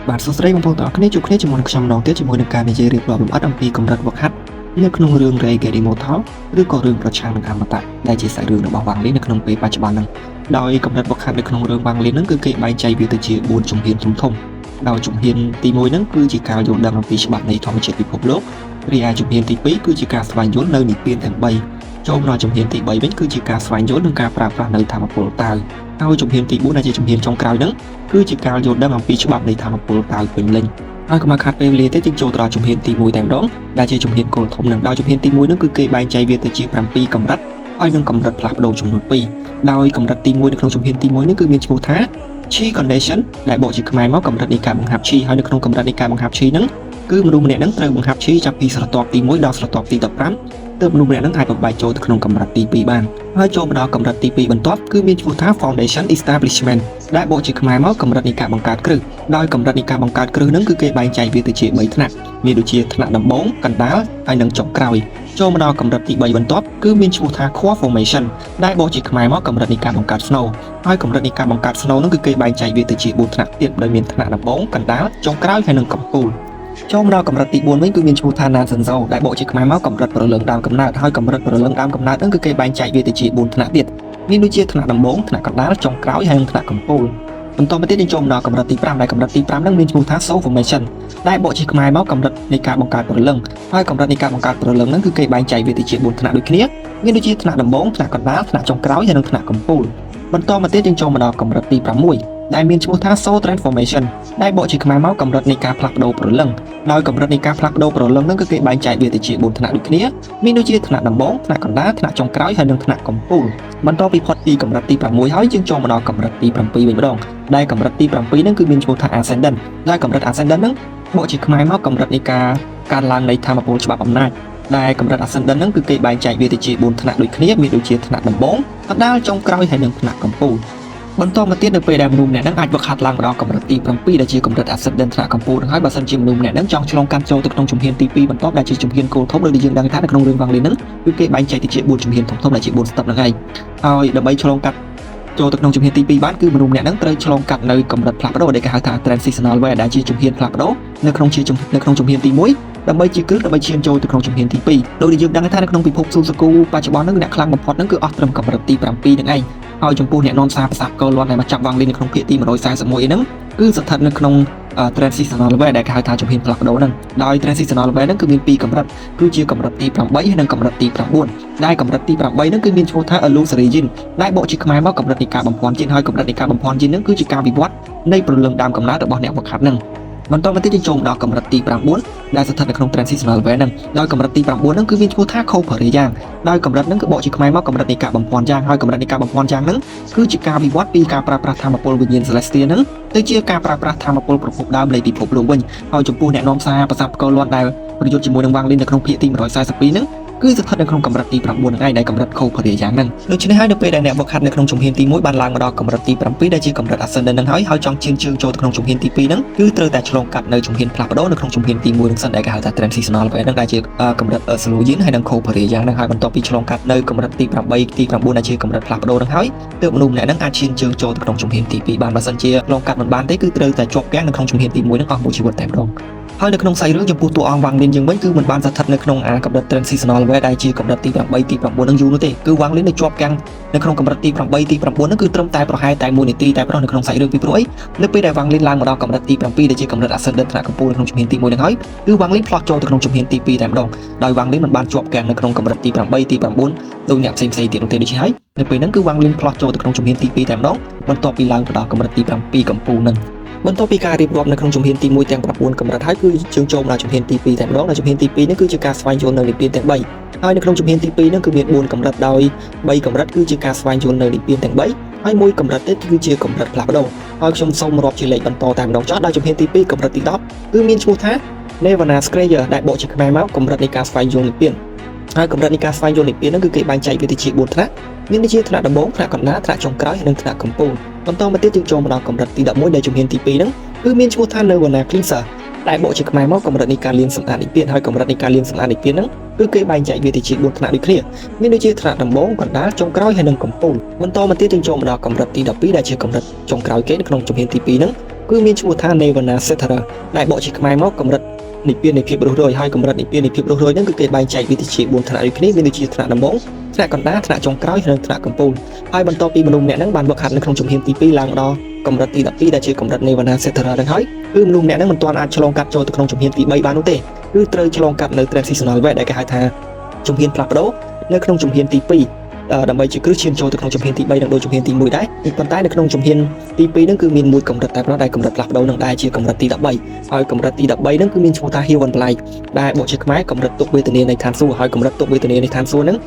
បាទសួស្តីបងប្អូនទាំងអស់គ្នាជួបគ្នាជាមួយនឹងខ្ញុំម្ដងទៀតជាមួយនឹងការនិយាយរៀបរាប់លម្អិតអំពីកម្រិតវឹកហាត់នៅក្នុងរឿង Ray Garimoto ឬក៏រឿងប្រឆាំងនឹងអមតៈដែលជាសាច់រឿងរបស់វ៉ាងលីនៅក្នុងពេលបច្ចុប្បន្នហ្នឹងដោយកម្រិតវឹកហាត់នៅក្នុងរឿងវ៉ាងលីហ្នឹងគឺគេបែងចែកវាទៅជា4ជំហានធំៗដោយជំហានទី1ហ្នឹងគឺជាការយល់ដឹងអំពីច្បាប់នៃធម្មជាតិពិភពលោករីឯជំហានទី2គឺជាការស្វែងយល់នៅនិព្វានទាំង3ចូលមកជំហានទី3វិញគឺជាការស្វែងយល់និងការប្រើប្រាស់នៅធម៌ពលតើហើយជំហានទី4ដែលជាជំហានចុងក្រោយហ្នឹងគឺជាការយល់ដឹងអំពីច្បាប់នៃធម៌ពលតើពេញលេញហើយកុំខាត់ពេលវេលាទេយើងចូលទៅដល់ជំហានទី1តែម្ដងដែលជាជំហានគោលធំនឹងដោយជំហានទី1ហ្នឹងគឺគេបែងចែកវាទៅជា7កម្រិតហើយនឹងកម្រិតផ្លាស់ប្ដូរចំនួន2ដោយកម្រិតទី1នៅក្នុងជំហានទី1នេះគឺមានឈ្មោះថា Chi Condition ដែលបកជាខ្មែរមកកម្រិតនៃការបង្ហាប់ឈីហើយនៅក្នុងកម្រិតនៃការបង្ហាប់ឈីហ្នឹងគឺមនុស្សម្នាក់ហ្នឹងត្រូវបង្ហាប់ឈីចាប់ពីស្រទាប់ទី1ដល់ស្រទាប់ទី15ទើបមនុស្សម្នាក់ហ្នឹងអាចបំបែកចូលទៅក្នុងកម្រិតទី2បានហើយចូលមកដល់កម្រិតទី2បន្ទាប់គឺមានឈ្មោះថា Foundation Establishment ដែលបកជាខ្មែរមកកម្រិតនៃការបង្កើតគ្រឹះដោយកម្រិតនៃការបង្កើតគ្រឹះហ្នឹងគឺគេបែងចែកវាទៅជា3ថ្នាក់មានដូចជាថ្នាក់ដំបូងកណ្ដាលហើយនិងចុងក្រោយចូលមកដល់កម្រិតទី3បន្ទាប់គឺមានឈ្មោះថា Core Formation ដែលបកជាខ្មែរមកកម្រិតនៃការបង្កើត Snow ហើយកម្រិតនៃការបង្កើត Snow ហ្នឹងគឺគេបែងចែកវាទៅជា4ថ្នាក់ទៀតដោយមានថ្នាក់ដំបូងកណ្ដាលចុងក្រោយហើយនិងកំពូលចូលមកដល់កម្រិតទី4វិញគឺមានឈ្មោះថា Nansenzo ដែលបកជាខ្មែរមកកម្រិតប្រលឹងដើមកំណើតហើយកម្រិតប្រលឹងដើមកំណើតហ្នឹងគឺគេបែងចែកវាទៅជា4ថ្នាក់ទៀតមានដូចជាថ្នាក់ដំបូងថ្នាក់កណ្ដាលចុងក្រោយហើយនិងថ្នាក់កំពូលបន្តមកទៀតយើងចូលមកដល់កម្រិតទី5ដែលកម្រិតទី5ហ្នឹងមានឈ្មោះថា Soul Formation ដែលបកជាខ្មែរមកកម្រិតនៃការបង្កើតប្រលឹងហើយកម្រិតនៃការបង្កើតប្រលឹងហ្នឹងគឺគេបែងចែកវាទៅជា4ថ្នាក់ដូចគ្នាមានដូចជាថ្នាក់ដំបូងថ្នាក់កណ្ដាលថ្នាក់ចុងក្រោយហើយនិងថ្នាក់កំពូលបន្តមកទៀតយើងចូលមកដល់កម្រិតទី6ដែលមានឈ្មោះថា Soul Transformation ដែលបកជាខ្មែរមកកម្រិតនៃការផ្លាស់ប្ដូរប្រលឹងដោយកម្រិតនៃការផ្លាស់ប្ដូរប្រលឹងហ្នឹងគឺគេបែងចែកវាទៅជា4ថ្នាក់ដូចគ្នាមានដូចជាថ្នាក់ដំបូងថ្នាក់កណ្ដាលថ្នាក់ចុងក្រោយហើយនិងថ្នាក់កំពូលបន្តពីផុតពីកម្រិតទី6ហើយយើងចូលមកដល់កម្រិតទី7វិញម្ដងដែលកម្រិតទី7ហ្នឹងគឺមានឈ្មោះថា Ascendant ដែលកម្រិត Ascendant ហ្នឹងបកជាខ្មែរមកកម្រិតនៃការកើនឡើងនៃធម៌ពលច្បាប់អំណាចដែលកម្រិត Ascendant ហ្នឹងគឺគេបែងចែកវាទៅជា4ថ្នាក់ដូចគ្នាមានដូចជាថ្នាក់ដំបូងកណ្ដាលចុងក្រោយហើយនិងថ្នាក់កំពូលបន្តមកទៀតនៅពេលដែលមនុស្សម្នាក់ហ្នឹងអាចវឹកហាត់ឡើងដល់កម្រិតទី7ដែលជាកម្រិត Ascendant ថ្នាក់កំពូលនឹងហើយបើសិនជាមនុស្សម្នាក់ហ្នឹងចង់ឆ្លងកាត់ចូលទៅក្នុងជំហានទី2បន្ទាប់ដែលជាជំហានគោលធំដែលយើងដឹងថានៅក្នុងរឿងវ៉ាងលីហ្នឹងគឺគេបែងចែកទៅជា4ជំហានធំៗដែលជា4 step ហ្នឹងហើយដើម្បីឆ្លងកាត់ចូលទៅក្នុងជំហានទី2បានគឺមនុស្សម្នាក់ហ្នឹងត្រូវឆ្លងកាត់នៅកម្រិតផ្លាស់ប្ដូរដែលគេហៅថា Transitional Way ដែលជាជំហានផ្លាស់ប្ដូរនៅក្នុងជំហានទី1ដើម្បីជាគ្រឹះដើម្បីឈានចូលទៅក្នុងជំហានទី2ដោយយើងដឹងថានៅក្នុងពិភពស៊ូសាគូបច្ចុប្បន្នហ្នឹងអ្នកខ្លាំងបំផុតហ្នឹងគឺអស់ត្រឹមកម្រិតទី7ហ្នឹងឯងហើយចំពោះអ្នកនាំសារប្រសាទកលលាន់ដែលមកចាប់វ៉ាងលីនៅក្នុងភាគទី141ហ្នឹងគឺស្ថិតនៅក្នុង Transitional Way ដែលគេហៅថាជំហានផ្លាស់ប្ដូរហ្នឹងដោយ Transitional Way ហ្នឹងគឺមាន2កម្រិតគឺជាកម្រិតទី8ហើយនិងកម្រិតទី9ដែលកម្រិតទី8ហ្នឹងគឺមានឈ្មោះថា Illusory Yin ដែលបកជាខ្មែរមកកម្រិតនៃការបំភាន់ជាតិហើយកម្រិតនៃការបំភាន់ជាតិហ្នឹងគឺជាការវិវត្តនៃព្រលឹងដើមកំណើតរបស់អ្នកវឹកហាត់ហ្នឹងបន្តមកទៀតយើងចូលដល់កម្រិតទី9ដែលស្ថិតនៅក្នុង Transitional Way ហ្នឹងដោយកម្រិតទី9ហ្នឹងគឺមានឈ្មោះថា Coppery យ៉ាងដោយកម្រិតហ្នឹងគឺបកជាខ្មែរមកកម្រិតនៃការបំភាន់យ៉ាងហើយកម្រិតនៃការបំភាន់យ៉ាងហ្នឹងគឺជាការវិវត្តពីការប្រើប្រាស់ធម៌ពលវិញ្ញាណ Celestial ហ្នឹងទៅជាការប្រើប្រាស់ធម៌ពលប្រភពដើមនៃពិភពលោកវិញហើយចំពោះអ្នកនាំសារប្រសាទផ្គរលាន់ដែលប្រយុទ្ធជាមួយនឹងវ៉ាងលីននៅក្នុងភាគទី142ហ្នឹងគឺស្ថិតនៅក្នុងកម្រិតទី9ហ្នឹងឯងដែលកម្រិត Coppery យ៉ាងហ្នឹងដូច្នេះហើយនៅពេលដែលអ្នកវឹកហាត់នៅក្នុងជំហានទី1បានឡើងមកដល់កម្រិតទី7ដែលជាកម្រិត Ascendant ហ្នឹងហើយចង់ឈានជើងចូលទៅក្នុងជំហានទី2ហ្នឹងគឺត្រូវតែឆ្លងកាត់នៅជំហានផ្លាស់ប្ដូរនៅក្នុងជំហានទី1ហ្នឹងសិនដែលគេហៅថា Transitional Way ហ្នឹងដែលជាកម្រិត Slow Yin ហើយនិង Coppery យ៉ាងហ្នឹងហើយបន្ទាប់ពីឆ្លងកាត់នៅកម្រិតទី8ទី9ដែលជាកម្រិតផ្លាស់ប្ដូរហ្នឹងហើយទើបមនុស្សម្នាក់ហ្នឹងអាចឈានជើងចូលទៅក្នុងជំហានទី2បានបើសិនជាឆ្លងកាត់មិនបានទេគឺត្រូវតែជាប់គាំងនៅក្នុងជំហានទី1ហ្នឹងអស់មួយជីវិតតែម្ដងហើយនៅក្នុងសាច់រឿងចំពោះតួអង្គវ៉ាងលីនយើងវិញគឺមិនបានស្ថិតនៅក្នុងកម្រិត Transitional Way ដែលជាកម្រិតទី8ទី9ហ្នឹងយូរនោះទេគឺវ៉ាងលីននៅជាប់គាំងនៅក្នុងកម្រិតទី8ទី9ហ្នឹងគឺត្រឹមតែប្រហែលតែ1នាទីតែប៉ុណ្ណោះនៅក្នុងសាច់រឿងពីព្រោះអីនៅពេលដែលវ៉ាងលីនឡើងមកដល់កម្រិតទី7ដែលជាកម្រិត Ascendant ថ្នាក់កំពូលនៅក្នុងជំហានទី1ហ្នឹងហើយគឺវ៉ាងលីនផ្លាស់ចូលទៅក្នុងជំហានទី2តែម្ដងដោយវ៉ាងលីនមិនបានជាប់គាំងនៅក្នុងកម្រិតទី8ទី9ដោយអ្នកផ្សេងៗទៀតនោះទេដូច្នេះហើយនៅពេលហ្នឹងគឺវ៉ាងលីនផ្លាស់ចូលទៅក្នុងជំហានទី2តែម្ដងបន្ទាប់ពីឡើងទៅដល់កម្រិតទី7កំពូលហ្នឹងបន្ទាប់ពីការរៀបរាប់នៅក្នុងជំហានទី1ទាំង9កម្រិតហើយគឺយើងចូលមកដល់ជំហានទី2តែម្ដងនៅជំហានទី2នេះគឺជាការស្វែងយល់នៅនិព្វានទាំង3ហើយនៅក្នុងជំហានទី2នេះគឺមាន4កម្រិតដោយ3កម្រិតគឺជាការស្វែងយល់នៅនិព្វានទាំង3ហើយមួយកម្រិតទៀតគឺជាកម្រិតផ្លាស់ប្ដូរហើយខ្ញុំសូមរាប់ជាលេខបន្តតែម្ដងចោះដល់ជំហានទី2កម្រិតទី10គឺមានឈ្មោះថា Nirvana Scrayer ដែលបកជាខ្មែរមកកម្រិតនៃការស្វែងយល់និព្វានហើយកម្រិតនៃការស្វែងយល់និព្វានហ្នឹងគឺគេបែងចែកវាទៅជា4ថ្នាក់មានដូចជាថ្នាក់ដំបូងថ្នាក់កណ្ដាលថ្នាក់ចុងក្រោយនិងថ្នាក់កំពូលបន្តមកទៀតយើងចូលមកដល់កម្រិតទី11ដែលជំហានទី2ហ្នឹងគឺមានឈ្មោះថា Nirvana Cleanser ដែលបកជាខ្មែរមកកម្រិតនៃការលាងសម្អាតនិព្វានហើយកម្រិតនៃការលាងសម្អាតនិព្វានហ្នឹងគឺគេបែងចែកវាទៅជា4ថ្នាក់ដូចគ្នាមានដូចជាថ្នាក់ដំបូងកណ្ដាលចុងក្រោយហើយនិងកំពូលបន្តមកទៀតយើងចូលមកដល់កម្រិតទី12ដែលជាកម្រិតចុងក្រោយគេនៅក្នុងជំហានទី2ហ្នឹង គឺមានឈ្មោះថា Nirvana Cetera ដែលបកជាខ្មែរមកកម្រិតនិព្វាននៃភាពរស់រយហើយកម្រិតនិព្វាននៃភាពរស់រយហ្នឹងគឺគេបែងចែកវាទៅជា4ថ្នាក់ដូចគ្នាមានដូចជាថ្នាក់ដំបូងថ្នាក់កណ្ដាលថ្នាក់ចុងក្រោយនិងថ្នាក់កំពូលហើយបន្ទាប់ពីមនុស្សម្នាក់ហ្នឹងបានវឹកហាត់នៅក្នុងជំហានទី2ឡើងដល់កម្រិតទី12ដែលជាកម្រិត Nirvana Cetera ហ្នឹងហើយគឺមនុស្សម្នាក់ហ្នឹងមិនទាន់អាចឆ្លងកាត់ចូលទៅក្នុងជំហានទី3បាននោះទេគឺត្រូវឆ្លងកាត់នៅ transitional way ដែលគេហៅថាជំហានផ្លាស់ប្ដូរនៅក្នុងជំហានទី2ដើម្បីជាគ្រឹះឈានចូលទៅក្នុងជំហានទី3និងដូចជំហានទី1ដែរប៉ុន្តែនៅក្នុងជំហានទី2ហ្នឹងគឺមានមួយកម្រិតតែប៉ុណ្ណោះដែលកម្រិតផ្លាស់ប្ដូរនឹងដែរជាកម្រិតទី13ហើយកម្រិតទី13ហ្នឹងគឺមានឈ្មោះថា Heaven Blight ដែលបកជាខ្មែរកម្រិតទុក្ខវេទនានៃឋានសួគ៌ហើយកម្រិតទុក្ខវេទនានៃឋានសួគ៌ហ្នឹង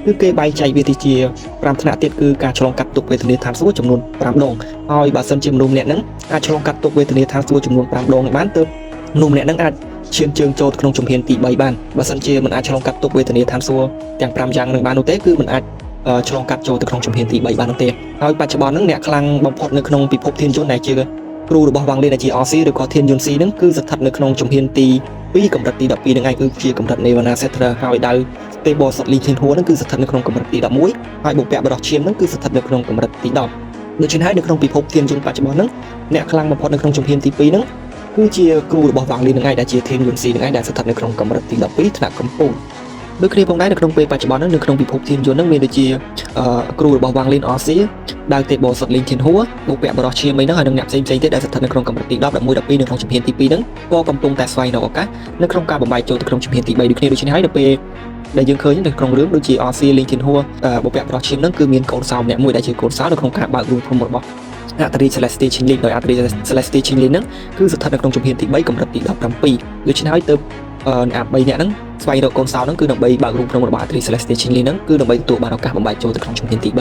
គឺគេបែងចែកវាទៅជា5ថ្នាក់ទៀតគឺការឆ្លងកាត់ទុក្ខវេទនាឋានសួគ៌ចំនួន5ដងហើយបើសិនជាមនុស្សម្នាក់ហ្នឹងអាចឆ្លងកាត់ទុក្ខវេទនាឋានសួគ៌ចំនួន5ដងបានទើបមនុស្សម្នាក់ហ្នឹងអាចឈានជើងចូលក្នុងជំហានទី3បានបើសិនជាមិនអាចឆ្លងកាត់ទុក្ខវេទនាឋានសួគ៌ទាំង5យ៉ាងនឹងបាននោះទេគឺមិនអាចឆ្លងកាត់ចូលទៅក្នុងជំហានទី3បាននោះទេហើយបច្ចុប្បន្នហ្នឹងអ្នកខ្លាំងបំផុតនៅក្នុងពិភពធានយន្តដែលជាគ្រូរបស់វ៉ាងលេនដែលជា RC ឬក៏ធានយន្ត C ហ្នឹងគឺស្ថិតនៅក្នុងជំហានទី2កម្រិតទី12ហ្នឹងឯងគឺជាកម្រិត Nirvana Cetera ហើយដែល Stable Settling ធានហួរហ្នឹងគឺស្ថិតនៅក្នុងកម្រិតទី11ហើយបុព្វបុរសឈាមហ្នឹងគឺស្ថិតនៅក្នុងកម្រិតទី10ដូច្នេះហើយនៅក្នុងពិភពធានយន្តបច្ចុប្បន្នហ្នឹងអ្នកខ្លាំងបំផុតនៅក្នុងជំហានទី2ហ្នឹងគឺជាគ្រូរបស់វ៉ាងលេនហ្នឹងឯងដែលជាធានយន្ត C ហ្នឹងឯងដែលស្ថិតនៅក្នុងកម្រិតទី12ថ្នាក់កំពូលដូចគ្នាផងដែរនៅក្នុងពេលបច្ចុប្បន្ននៅក្នុងពិភពធានយន្តហ្នឹងមានដូចជាគ្រូរបស់វ៉ាងលេន RC ដែលទេបសតលេងធានហួរបុព្វបុរសឈាមអីហ្នឹងហើយនឹងអ្នកផ្សេងៗទៀតដែលស្ថិតនៅក្នុងកម្រិតទី10 11 12នៅក្នុងជំហានទី2ហ្នឹងក៏កំពុងតែស្វែងរកឱកាសនៅក្នុងការបំបែកចូលទៅក្នុងជំហានទី3ដូចគ្នាដូច្នេះហើយនៅពេលដែលយើងឃើញនៅក្នុងរឿងដូចជា RC លេងធានហួរបុព្វបុរសឈាមហ្នឹងគឺមានកូនសោម្នាក់មួយដែលជាកូនសោនៅក្នុងការបើករូបភូមិរបស់អត្តរាជ Celestial Changeling ដោយអត្តរាជ Celestial Changeling ហ្នឹងគឺស្ថិតនៅក្នុងជំហានទី3កម្រិតទី17ដូច្នេះហើយទើបអ្នក3នាក់ហ្នឹងស្វែងរកកូនសោហ្នឹងគឺដើម្បីបើករូបក្នុងរបស់អត្តរាជ Celestial Changeling ហ្នឹងគឺដើម្បីទទួលបានឱកាសបំបែកចូលទៅក្នុងជំហានទី3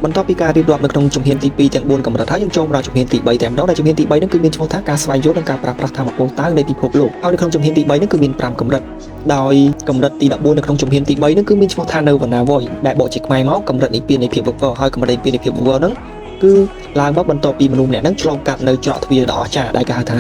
បន្ទាប់ពីការរៀបរាប់នៅក្នុងជំហានទី2ទាំង4កម្រិតហើយយើងចូលមកដល់ជំហានទី3តែម្ដងដែលជំហានទី3ហ្នឹងគឺមានឈ្មោះថាការស្វែងយល់និងការប្រើប្រាស់ធម៌ពលតៅនៃពិភពលោកហើយនៅក្នុងជំហានទី3ហ្នឹងគឺមាន5កម្រិតដោយកម្រិតទី14នៅក្នុងជំហានទី3ហ្នឹងគឺមានឈ្មោះថា Nirvana Void ដែលបកជាខ្មែរមកកម្រិតនិព្វាននៃភាពវឹកវរហើយកម្រិតនិព្វាននៃភាពវឹកវរហ្នឹងគឺឡើងមកបន្ទាប់ពីមនុស្សម្នាក់ហ្នឹងឆ្លងកាត់នៅច្រកទ្វារដ៏អស្ចារ្យដែលគេហៅថា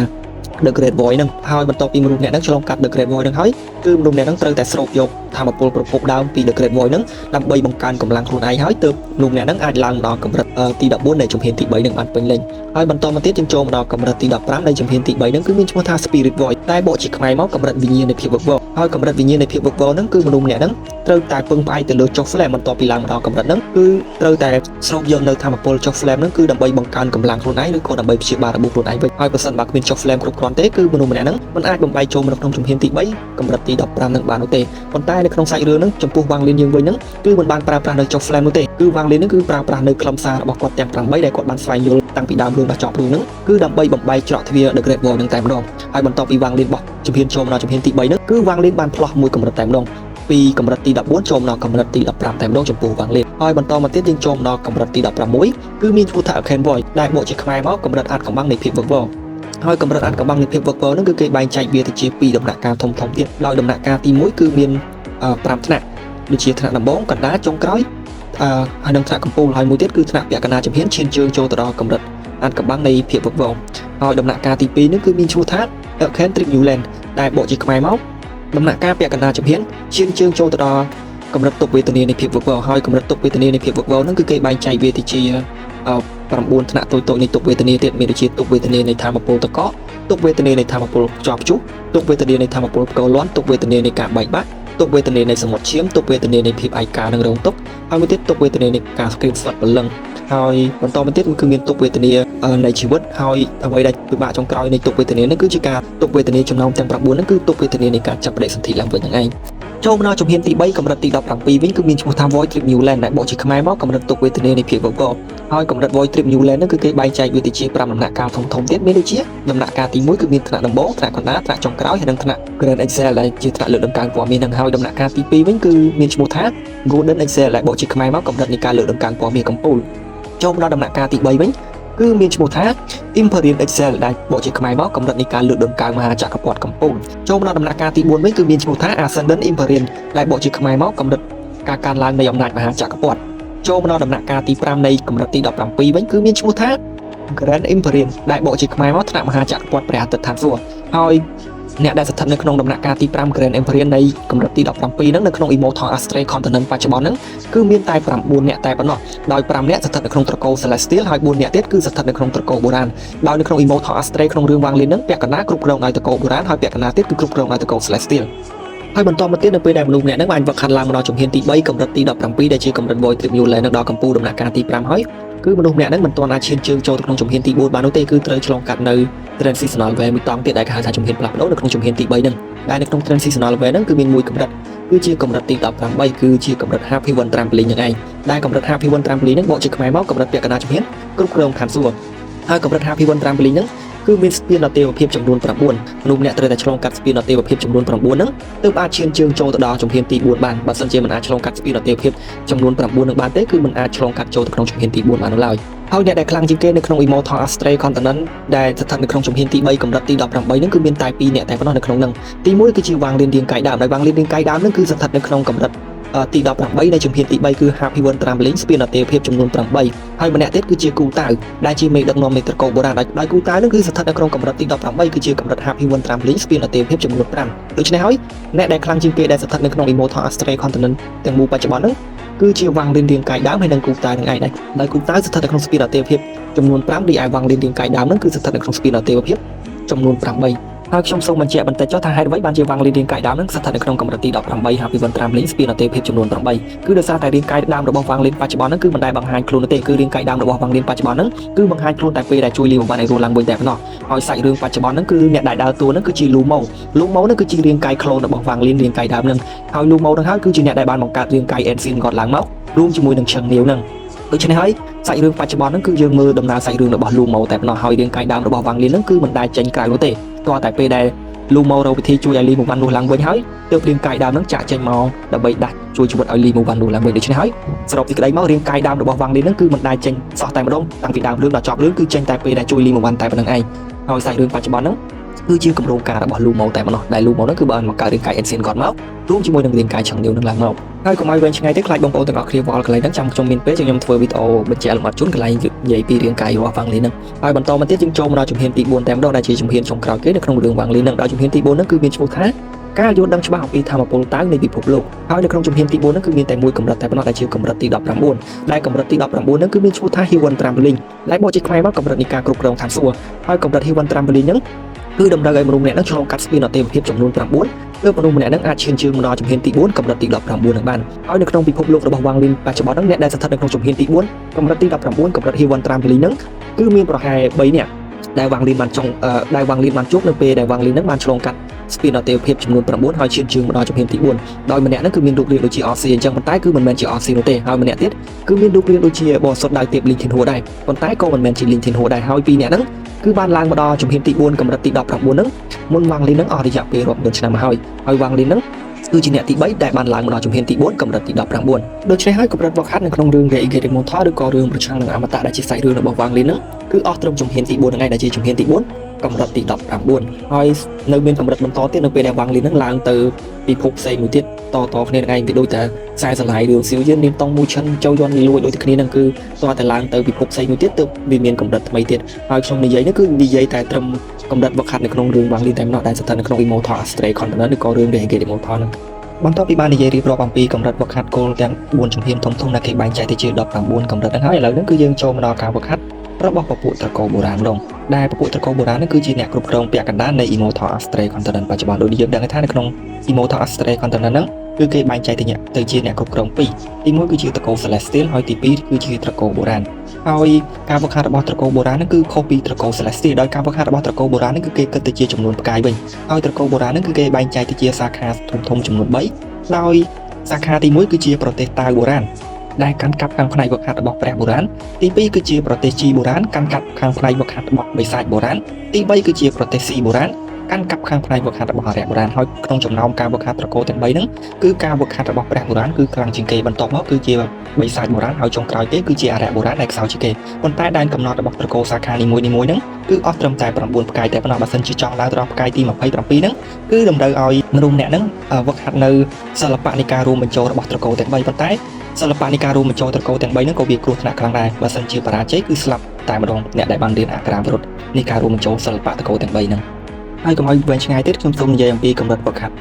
The Great Void ហ្នឹងហើយបន្ទាប់ពីមនុស្សម្នាក់ហ្នឹងឆ្លងកាត់ The Great Void ហ្នឹងហើយគឺមនុស្សម្នាក់ហ្នឹងត្រូវតែស្រូបយកធម៌ពលប្រភពដើមពី The Great Void ហ្នឹងដើម្បីបង្កើនកម្លាំងខ្លួនឯងហើយទើបមនុស្សម្នាក់ហ្នឹងអាចឡើងដល់កម្រិតទី14នៃជំហានទី3ហ្នឹងបានពេញលេញហើយបន្តមកទៀតយើងចូលមកដល់កម្រិតទី15នៃជំហានទី3ហ្នឹងគឺមានឈ្មោះថា Spirit Void តែបកជាខ្មែរមកកម្រិតវិញ្ញាណនៃភាពវឹកវរហើយកម្រិតវិញ្ញាណនៃភាពវឹកវរហ្នឹងគឺមនុស្សម្នាក់ហ្នឹងត្រូវតែពឹងផ្អែកទៅលើចុះ Flame បន្ទាប់ពីឡើងមកដល់កម្រិតហ្នឹងគឺត្រូវតែស្រូបយកនៅធម៌ពលចុះ Flame ហ្នឹងគឺដើម្បីបង្កើនកម្លាំងខ្លួនឯងឬក៏ដើម្បីព្យាបាលរបួសខ្លួនឯងវិញហើយបើសិនបើគ្មានចុះ Flame គ្រប់គ្រាន់ទេគឺមនុស្សម្នាក់ហ្នឹងមិនអាចបំបែកចូលមកក្នុងជំហានទី3កម្រិតទី15នឹងបាននោះទេប៉ុន្តែនៅក្នុងសាច់រឿងហ្នឹងចំពោះវ៉ាងលីនយើងវិញហ្នឹងគឺមិនបានប្រើប្រាស់នៅចុះ Flame នោះទេគឺវ៉ាងលីនហ្នឹងគឺប្រើប្រាស់នៅខ្លឹមសាររបស់គាត់ទាំង8ដែលគាត់បានស្វែងយល់តាំងពីដើមរឿងដល់ចប់រឿងហ្នឹងគឺដើម្បីបំបែកច្រកទ្វារ The Great Wall ហ្នឹងតែម្ដងហើយបន្ទាប់ពីវ៉ាងលីនបោះជំហានចូលមកដល់ជំហានទី3ហ្នឹងគឺវ៉ាងលីនបានផ្លោះមួយកម្រិតតែម្ដងពីកម្រិតទី14ចូលមកដល់កម្រិតទី15តែម្ដងចំពោះវ៉ាងលីនហើយបន្តមកទៀតយើងចូលមកដល់កម្រិតទី16គឺមានឈ្មោះថា Arcane Void ដែលបកជាខ្មែរមកកម្រិតអាចកំបាំងនៃភាពវឹកវរហើយកម្រិតអាចកំបាំងនៃភាពវឹកវរហ្នឹងគឺគេបែងចែកវាទៅជា2ដំណាក់កាលធំៗទៀតដោយដំណាក់កាលទី1គឺមាន5ថ្នាក់ដូចជាថ្នាក់ដំបូងកណ្ដាលចុងក្រោយហើយនឹងថ្នាក់កំពូលហើយមួយទៀតគឺថ្នាក់ពាក់កណ្ដាលជំហានឈានជើងចូលទៅដល់កម្រិតអាចកំបាំងនៃភាពវឹកវរហើយដំណាក់កាលទី2ហ្នឹងគឺមានឈ្មោះថា Arcane Trip New Land ដែលបកជាខ្មែរមកដំណាក់កាលពាក់កណ្ដាលជំហានឈានជើងចូលទៅដល់កម្រិតទុក្ខវេទនានៃភាពវឹកវរហើយកម្រិតទុក្ខវេទនានៃភាពវឹកវរហ្នឹងគឺគេបែងចែកវាទៅជា9ថ្នាក់តូចៗនៃទុក្ខវេទនាទៀតមានដូចជាទុក្ខវេទនានៃធម៌ពលតកទុក្ខវេទនានៃធម៌ពលជាប់ព្យុះទុក្ខវេទនានៃធម៌ពលផ្គរលាន់ទុក្ខវេទនានៃការបែកបាក់ទុក្ខវេទនានៃសមុទ្រឈាមទុក្ខវេទនានៃភាពឯកានិងរងទុក្ខហើយមួយទៀតទុក្ខវេទនានៃការស្គ្រីនស្វិតព្រលឹងហើយបន្តមកទៀតគឺមានទុក្ខវេទនានៃជីវិតហើយអ្វីដែលពិបាកចុងក្រោយនៃទុក្ខវេទនានេះគឺជាការទុក្ខវេទនាចំណោមទាំង9ហ្នឹងគឺទុក្ខវេទនានៃការចាប់បដិសន្ធិឡើងវិញហ្នឹងឯងចូលមកដល់ជំហានទី3កម្រិតទី17វិញគឺមានឈ្មោះថា Void Trip New Land ដែលបកជាខ្មែរមកកម្រិតទុក្ខវេទនានៃភាពវឹកវរហើយកម្រិត Void Trip New Land ហ្នឹងគឺគេបែងចែកវាទៅជា5ដំណាក់កាលធំៗទៀតមានដូចជាដំណាក់កាលទី1គឺមានថ្នាក់ដំបូងថ្នាក់កណ្ដាលថ្នាក់ចុងក្រោយហើយនិងថ្នាក់ Grand Excel ដែលជាថ្នាក់លើកតម្កើងព័ត៌មានហ្នឹងហើយដំណាក់កាលទី2វិញគឺមានឈ្មោះថា Golden Excel ដែលបកជាខ្មែរមកកម្រិតនៃការលើកតម្កើងព័ត៌មានកំពូលចូលមកដល់ដំណាក់កាលទី3វិញគឺមានឈ្មោះថា Imperial Excel ដែលបកជាខ្មែរមកកម្រិតនៃការលើកតម្កើងមហាចក្រពត្តិកំពូលចូលមកដល់ដំណាក់កាលទី4វិញគឺមានឈ្មោះថា Ascendant Imperial ដែលបកជាខ្មែរមកកម្រិតការកើនឡើងនៃអំណាចមហាចក្រពត្តិចូលមកដល់ដំណាក់កាលទី5នៃកម្រិតទី17វិញគឺមានឈ្មោះថា Grand Imperial ដែលបកជាខ្មែរមកថ្នាក់មហាចក្រពត្តិព្រះអាទិត្យឋានសួគ៌ហើយ អ្នកដែលស្ថិតនៅក្នុងដំណាក់កាលទី5 Grand Empire នៃកម្រិតទី17ហ្នឹងនៅក្នុង Immortal Astray Continent បច្ចុប្បន្នហ្នឹងគឺមានតែ9នាក់តែប៉ុណ្ណោះដោយ5នាក់ស្ថិតនៅក្នុងត្រកូល Celestial ហើយ4នាក់ទៀតគឺស្ថិតនៅក្នុងត្រកូលបុរាណដោយនៅក្នុង Immortal Astray ក្នុងរឿង Wang Lin ហ្នឹងពាក់កណ្ដាលគ្រប់គ្រងដោយត្រកូលបុរាណហើយពាក់កណ្ដាលទៀតគឺគ្រប់គ្រងដោយត្រកូល Celestial ហើយបន្តមកទៀតនៅពេលដែលមនុស្សម្នាក់ហ្នឹងបានវឹកហាត់ឡើងមកដល់ជំហានទី3កម្រិតទី17ដែលជាកម្រិត Void Tribune នឹងដល់កម្ពុជាដំណាក់កាលទី5ហើយគឺមនុស្សម្នាក់ហ្នឹងមិនទាន់អាចឈានជើងចូលទៅក្នុងជំហានទី4បាននោះទេគឺត្រូវឆ្លងកាត់នៅ Transitional Way មួយតង់ទៀតដែលគេហៅថាជំហានផ្លាស់ប្ដូរនៅក្នុងជំហានទី3ហ្នឹងដែលនៅក្នុង Transitional Way ហ្នឹងគឺមានមួយកម្រិតគឺជាកម្រិតទី18គឺជាកម្រិត Happy One Trampoline ហ្នឹងឯងដែលកម្រិត Happy One Trampoline ហ្នឹងបកជាខ្មែរមកកម្រិតពាក់កណ្ដាលជំហានគ្រប់គ្រងឋានសួគ៌ហើយកម្រិត Happy One Trampoline ហ្នឹងគឺមានស្ពានអទេវភាពចំនួន9មនុស្សម្នាក់ត្រូវតែឆ្លងកាត់ស្ពានអទេវភាពចំនួន9ហ្នឹងទើបអាចឈានជើងចូលទៅដល់ជំហានទី4បានបើមិនជាមិនអាចឆ្លងកាត់ស្ពានអទេវភាពចំនួន9ហ្នឹងបានទេគឺមិនអាចឆ្លងកាត់ចូលទៅក្នុងជំហានទី4បាននោះឡើយហើយអ្នកដែលខ្លាំងជាងគេនៅក្នុង Immortal Astray Continent ដែលស្ថិតនៅក្នុងជំហានទី3កម្រិតទី18ហ្នឹងគឺមានតែ2នាក់តែប៉ុណ្ណោះនៅក្នុងហ្នឹងទី1គឺជា Wang Lin រាងកាយដើមដោយ Wang Lin រាងកាយដើមហ្នឹងគឺស្ថិតនៅក្នុងកម្រិតទី18នៃជំហានទី3គឺ Happy One Trampoline ស្ពានអទេវភាពចំនួន8ហើយម្នាក់ទៀតគឺជាគូតាវដែលជាមេដឹកនាំនៃត្រកូលបុរាណដោយគូតាវនឹងគឺស្ថិតនៅក្នុងកម្រិតទី18គឺជាកម្រិត Happy One Trampoline ស្ពានអទេវភាពចំនួន5ដូច្នេះហើយអ្នកដែលខ្លាំងជាងគេដែលស្ថិតនៅក្នុង Immortal Astray Continent ទាំងមូលបច្ចុប្បន្នហ្នឹងគឺជា Wang Lin រាងកាយដើមហើយនិងគូតាវនឹងឯងដែរដោយគូតាវស្ថិតនៅក្នុងស្ពានអទេវភាពចំនួន5រីឯ Wang Lin រាងកាយដើមហ្នឹងគឺស្ថិតនៅក្នុងស្ពានអទេវភាពចំនួន8ហើយខ្ញុំសូមបញ្ជាក់បន្តិចចុះថាហេតុអ្វីបានជា Wang Lin រាងកាយដើមហ្នឹងស្ថិតនៅក្នុងកម្រិតទី18 Happy One Trampoline ស្ពានអទេវភាពចំនួន8គឺដោយសារតែរាងកាយដើមរបស់ Wang Lin បច្ចុប្បន្នហ្នឹងគឺមិនដែលបង្ហាញខ្លួនទេគឺរាងកាយដើមរបស់ Wang Lin បច្ចុប្បន្នហ្នឹងគឺបង្ហាញខ្លួនតែពេលដែលជួយលីវបានឲ្យរស់ឡើងវិញតែប៉ុណ្ណោះហើយសាច់រឿងបច្ចុប្បន្នហ្នឹងគឺអ្នកដែលដើរតួហ្នឹងគឺជា Lumo ហ្នឹងគឺជារាងកាយក្លូនរបស់ Wang Lin រាងកាយដើមហ្នឹងហើយ Lumo ហ្នឹងហើយគឺជាអ្នកដែលបានបង្កើតរាងកាយ Ancient God ឡើងមករួមជាមួយនឹងឈឹងនាវហ្នឹងដូច្នេះហើយសាច់រឿងបច្ចុប្បន្នហ្នឹងគឺយើងមើលដំណើរសាច់រឿងរបស់ Lumo តែប៉ុណ្ណោះហើយរាងកាយដើមរបស់ Wang Lin ហ្នឹងគឺមិនដែលចេញក្រៅនោះទេទាល់តែពេលដែលLumo រកវិធីជួយឲ្យ Li Muwan រស់ឡើងវិញហើយទើបរាងកាយដើមហ្នឹងចាក់ចេញមកដើម្បីដាស់ជួយជីវិតឲ្យ Li Muwan រស់ឡើងវិញដូច្នេះហើយសរុបសេចក្តីមករាងកាយដើមរបស់ Wang Lin ហ្នឹងគឺមិនដែលចេញសោះតែម្ដងតាំងពីដើមរឿងដល់ចប់រឿងគឺចេញតែពេលដែលជួយ Li Muwan តែប៉ុណ្្នឹងឯងហើយសាច់រឿងបច្ចុប្បន្នហ្នឹងគឺជាគម្រោងការរបស់ Lumo តែប៉ុណ្ណោះដែល Lumo ហ្នឹងគឺបានមកកើតរាងកាយ Ancient God មករួមជាមួយនឹងរាងកាយឆឹងនាវនឹងឡើងមកហើយកុំឲ្យវែងឆ្ងាយទេខ្លាចបងប្អូនទាំងអស់គ្នាវល់កន្លែងហ្នឹងចាំខ្ញុំមានពេលខ្ញុំធ្វើវីដេអូបញ្ជាក់លម្អិតជូនកន្លែងនិយាយពីរាងកាយរបស់ Wang Lin ហ្នឹងហើយបន្តមកទៀតយើងចូលមកដល់ជំហានទី4តែម្ដងដែលជាជំហានចុងក្រោយគេនៅក្នុងរឿង Wang Lin ហ្នឹងដល់ជំហានទី4ហ្នឹងគឺមានឈ្មោះថាការយល់ដឹងច្បាស់អំពីធម៌ពលតៅនៃពិភពលោកហើយនៅក្នុងជំហានទី4ហ្នឹងគឺមានតែមួយកម្រិតតែប៉ុណ្ណោះដែលជាកម្រិតទី19ដែលកម្រិតទី19ហ្នឹងគឺមានឈ្មោះថា Heaven Trampoline ដែលបកជាខ្មែរមកកម្រិតនៃការគ្រប់គ្រងឋានសួគ៌ហើយកម្រិត Heaven Trampoline ហ្នឹងគឺតម្រូវឲ្យមនុស្សម្នាក់ហ្នឹងឆ្លងកាត់ស្ពានអទេវភាពចំនួន9ទើបមនុស្សម្នាក់ហ្នឹងអាចឈានជើងមកដល់ជំហានទី4កម្រិតទី19ហ្នឹងបានហើយនៅក្នុងពិភពលោករបស់ Wang Lin បច្ចុប្បន្នហ្នឹងអ្នកដែលស្ថិតនៅក្នុងជំហានទី4កម្រិតទី19កម្រិត Heaven Trampoline ហ្នឹងគឺមានប្រហែល3នាក់ដែល Wang Lin បានជួបនៅពេលដែល Wang Lin ហ្នឹងបានឆ្លងកាត់ស្ពានអទេវភាពចំនួន9ហើយឈានជើងមកដល់ជំហានទី4ដោយម្នាក់ហ្នឹងគឺមានរូបរាងដូចជា Aussie អញ្ចឹងប៉ុន្តែគឺមិនមែនជា Aussie នោះទេហើយម្នាក់ទៀតគឺមានរូបរាងដូចជាបរិសុទ្ធដោយទៀប Lin Tianhua ដែរប៉ុន្តែក៏មិនមែនជា Lin Tianhua ដែរហើយពីរនាក់ហ្នឹងគឺបានឡើងមកដល់ជំហានទី4កម្រិតទី19ហ្នឹងមុន Wang Lin ហ្នឹងអស់រយៈពេលរាប់ពាន់ឆ្នាំមកហើយ Wang Lin ហ្នឹងគឺជាអ្នកទី3ដែលបានឡើងមកដល់ជំហានទី4កម្រិតទី19ដូច្នេះហើយកម្រិតវឹកហាត់នៅក្នុងរឿង Reigate Immortal ឬក៏រឿងប្រឆាំងនឹងអមតៈដែលជាសាច់រឿងរបស់ Wang Lin ហ្នឹងគឺអស់ត្រឹមជំហានទី4ហ្នឹងឯងដែលជាជំហានទី4កម្រិតទី19ហើយនៅមានកម្រិតបន្តទៀតនៅពេលដែល Wang Lin ហ្នឹងឡើងទៅពិភពផ្សេងមួយទៀតតគ្នានឹងឯងវាដូចតែខ្សែស្រឡាយរឿងសៀវយឺននាមតង់មួយឈិនចូលយន់លួយដូចតែគ្នាហ្នឹងគឺតតែឡើងទៅពិភពផ្សេងមួយទៀតទើបវាមានកម្រិតថ្មីទៀតហើយខ្ញុំនិយាយនេះគឺនិយាយតែត្រឹមកម្រិតវឹកហាត់នៅក្នុងរឿង Wang Lin តែម្ដងដែលស្ថិតនៅក្នុង Immortal Astray Continent ឬក៏រឿង Reigate Immortal ហ្នឹងបន្ទាប់ពីបាននិយាយរៀបរាប់អំពីកម្រិតវឹកហាត់គោលទាំង4ជំហានធំៗដែលគេបែងចែកទៅជា19កម្រិតហ្នឹងហើយឥឡូវហ្នឹងគឺយើងចូលមកដល់ការវឹកហាត់របស់ពពួកត្រកូលបុរាណម្ដងដែលពពួកត្រកូលបុរាណនេះគឺជាអ្នកគ្រប់គ្រងពាក់កណ្ដាលនៃ Immortal Astray Continent បច្ចុប្បន្នដូចយើងដឹងថានៅក្នុង Immortal Astray Continent ហ្នឹងគឺគេបែងចែកទៅជាអ្នកគ្រប់គ្រង2ទី1គឺជាត្រកូល Celestial ហើយទី2គឺជាត្រកូលបុរាណហើយការវឹកហាត់របស់ត្រកូលបុរាណហ្នឹងគឺខុសពីត្រកូល Celestial ដោយការវឹកហាត់របស់ត្រកូលបុរាណហ្នឹងគឺគេគិតទៅជាចំនួនផ្កាយវិញហើយត្រកូលបុរាណហ្នឹងគឺគេបែងចែកទៅជាសាខាធំចំនួន3ដោយសាខាទី1គឺជាប្រទេសតាវបុរាណដែលកាន់កាប់ខាងផ្នែកវឹកហាត់របស់ព្រះបុរាណទី2គឺជាប្រទេសជីបុរាណកាន់កាប់ខាងផ្នែកវឹកហាត់របស់បិសាចបុរាណទី3គឺជាប្រទេសស៊ីបុរាណកាន់កាប់ខាងផ្នែកវឹកហាត់របស់អារ្យបុរាណហើយក្នុងចំណោមការវឹកហាត់ត្រកូលទាំង3ហ្នឹងគឺការវឹកហាត់របស់ព្រះបុរាណគឺខ្លាំងជាងគេបន្ទាប់មកគឺជាបិសាចបុរាណហើយចុងក្រោយគេគឺជាអារ្យបុរាណដែលខ្សោយជាងគេប៉ុន្តែដែនកំណត់របស់ត្រកូលសាខានីមួយៗហ្នឹងគឺអស់ត្រឹមតែ9ផ្កាយតែប៉ុណ្ណោះបើសិនជាចង់ឡើងទៅដល់ផ្កាយទី27ហ្នឹងគឺតម្រូវឲ្យមនុស្សម្នាក់ហ្នឹងវឹកហាត់នៅសិល្បៈនៃការរួមបញ្ចូលរបស់ត្រកូលទាំង3ប៉ុន្តែសិល្បៈនៃការរួមបញ្ចូលត្រកូលទាំង3ហ្នឹងក៏វាគ្រោះថ្នាក់ខ្លាំងដែរបើសិនជាបរាជ័យគឺស្លាប់តែម្ដងអ្នកដែលបានរៀនអក្ខរាវិរុទ្ធនៃការរួមបញ្ចូលសិល្បៈត្រកូលទាំង3ហ្នឹង ហើយកុំឲ្យវែងឆ្ងាយទៀតខ្ញុំសូមនិយាយអំពីកម្រិតវឹកហាត់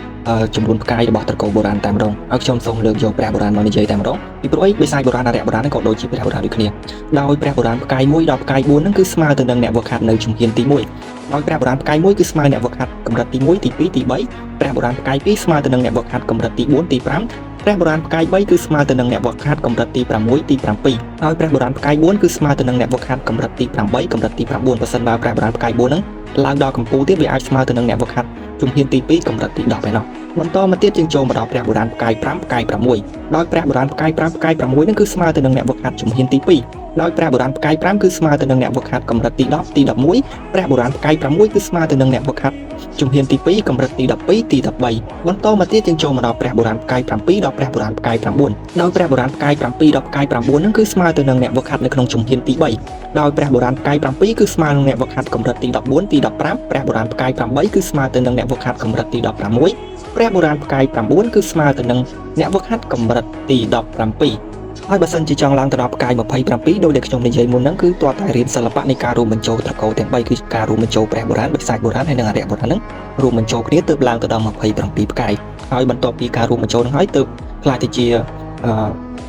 ចំនួនផ្កាយរបស់ត្រកូលបុរាណតែម្ដងហើយខ្ញុំសូមលើកយកព្រះបុរាណមកនិយាយតែម្ដងពីព្រោះអីបិសាចបុរាណអរិយបុរាណក៏ដូចជាព្រះបុរាណដូចគ្នាដោយព្រះបុរាណផ្កាយ1ដល់ផ្កាយ4ហ្នឹងគឺស្មើទៅនឹងអ្នកវឹកហាត់នៅជំហានទី1ដោយព្រះបុរាណផ្កាយ1គឺស្មើអ្នកវឹកហាត់កម្រិតទី1ទី2ទី3ព្រះបុរាណផ្កាយ2ស្មើទៅនឹងអ្នកវឹកហាត់កម្រិតទី4ទី5ព្រះបុរាណផ្កាយ3គឺស្មើទៅនឹងអ្នកវឹកហាត់កម្រិតទី6ទី7ហើយព្រះបុរាណផ្កាយ4គឺស្មើទៅនឹងអ្នកវឹកហាត់កម្រិតទី8កម្រិតទី9បើសិនបើព្រះបុរាណផ្កាយ4ហ្នឹងឡើងដល់កម្ពូលទៀតវាអាចស្មើទៅនឹងអ្នកវឹកហាត់ជំហានទី2កម្រិតទី10ឯណោះបន្តមកទៀតយើងចូលមកដល់ព្រះបុរាណផ្កាយ5ផ្កាយ6ដោយព្រះបុរាណផ្កាយ5ផ្កាយ6ហ្នឹងគឺស្មើទៅនឹងអ្នកវឹកហាត់ជំហានទី2ដោយព្រះបុរាណផ្កាយ5គឺស្មើទៅនឹងអ្នកវឹកហាត់កម្រិតទី10ទី11ព្រះបុរាណផ្កាយ6គឺស្មើទៅនឹងអ្នកវឹកហាត់ជំហានទី2កម្រិតទី12ទី13បន្តមកទៀតយើងចូលមកដល់ព្រះបុរាណផ្កាយ7ដល់ព្រះបុរាណផ្កាយ9ដោយព្រះបុរាណផ្កាយ7ដល់ផ្កាយ9ហ្នឹងគឺស្មើទៅនឹងអ្នកវឹកហាត់នៅក្នុងជំហានទី3ដោយព្រះបុរាណផ្កាយ7គឺស្មើនឹងអ្នកវឹកហាត់កម្រិតទី14ទី15ព្រះបុរាណផ្កាយ8គឺស្មើទៅនឹងអ្នកវឹកហាត់កម្រិតទី16ព្រះបុរាណផ្កាយ9គឺស្មើទៅនឹងអ្នកវឹកហាត់កម្រិតទី17ហើយបើសិនជាចង់ឡើងទៅដល់ផ្កាយ27ដោយដែលខ្ញុំនិយាយមុនហ្នឹងគឺតើតែរៀនសិល្បៈនៃការរួមបញ្ចូលត្រកូលទាំង3គឺការរួមបញ្ចូលព្រះបុរាណបិសាចបុរាណហើយនិងអរិយបុរាណហ្នឹងរួមបញ្ចូលគ្នាទើបឡើងទៅដល់27ផ្កាយហើយបន្ទាប់ពីការរួមបញ្ចូលហ្នឹងហើយទើបខ្លាចទៅជ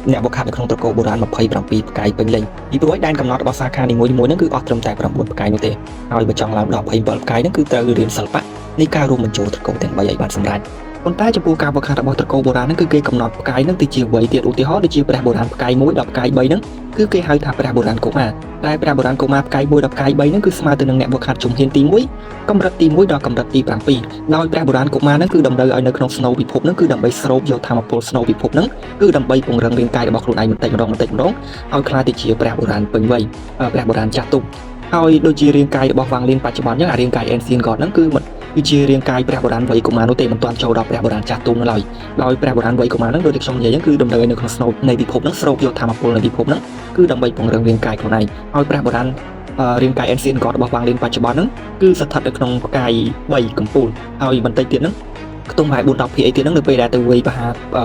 ាអ្នកវឹកហាត់នៅក្នុងត្រកូលបុរាណ27ផ្កាយពេញលេញពីព្រោះដែនកំណត់របស់សាខានីមួយៗហ្នឹងគឺអស់ត្រឹមតែ9ផ្កាយនោះទេហើយបើចង់ឡើងដល់27ផ្កាយហ្នឹងគឺត្រូវរៀនសិល្បៈនៃការរួមបញ្ចូលត្រកូលទាំង3ឲ្យបានសម្រេចប៉ុន្តែចំពោះការវឹកហាត់របស់ត្រកូលបុរាណហ្នឹងគឺគេកំណត់ផ្កាយហ្នឹងទៅជាវ័យទៀតឧទាហរណ៍ដូចជាព្រះបុរាណផ្កាយ1ដល់ផ្កាយ3ហ្នឹងគឺគេហៅថាព្រះបុរាណកុមារតែព្រះបុរាណកុមារផ្កាយ1ដល់ផ្កាយ3ហ្នឹងគឺស្មើទៅនឹងអ្នកវឹកហាត់ជំហានទី1កម្រិតទី1ដល់កម្រិតទី7ដោយព្រះបុរាណកុមារហ្នឹងគឺតម្រូវឲ្យនៅក្នុងស្នូលពិភពហ្នឹងគឺដើម្បីស្រូបយកធម៌ពលស្នូលពិភពហ្នឹងគឺដើម្បីពង្រឹងរាងកាយរបស់ខ្លួនឯងបន្តិចម្ដងឲ្យខ្លាចទៅជាព្រះបុរាណពេញវ័យព្រះបុរាណចាស់ទុំហើយដូចជារាងកាយរបស់វាងលៀនបច្ចុប្បន្នអញ្ចឹងអារាងកាយ Ancient God ហ្នឹងគឺមិនគឺជារាងកាយព្រះបុរាណវ័យកុមារនោះទេមិនទាន់ចូលដល់ព្រះបុរាណចាស់ទុំនៅឡើយដោយព្រះបុរាណវ័យកុមារហ្នឹងដូចខ្ញុំនិយាយហ្នឹងគឺតម្រូវឲ្យនៅក្នុងស្នូលនៃពិភពហ្នឹងស្រូបយកធម៌ពលនៃពិភពហ្នឹងគឺដើម្បីពង្រឹងរាងកាយខ្លួនឯងហើយព្រះបុរាណរាងកាយ Ancient God របស់វាងលៀនបច្ចុប្បន្នហ្នឹងគឺស្ថិតនៅក្នុងផ្កាយ3កំពូលហើយបន្តិចទៀតហ្នឹងខ្ទង់ប្រហែល 4-10 ភាគអីទៀតហ្នឹងនៅពេលដែលទៅវ័យបហ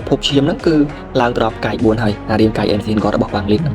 ាភពឈាមហ្នឹងគឺឡើងទៅដល់ផ្កាយ4ហើយអារាងកាយ Ancient God របស់វាងលៀនហ្នឹ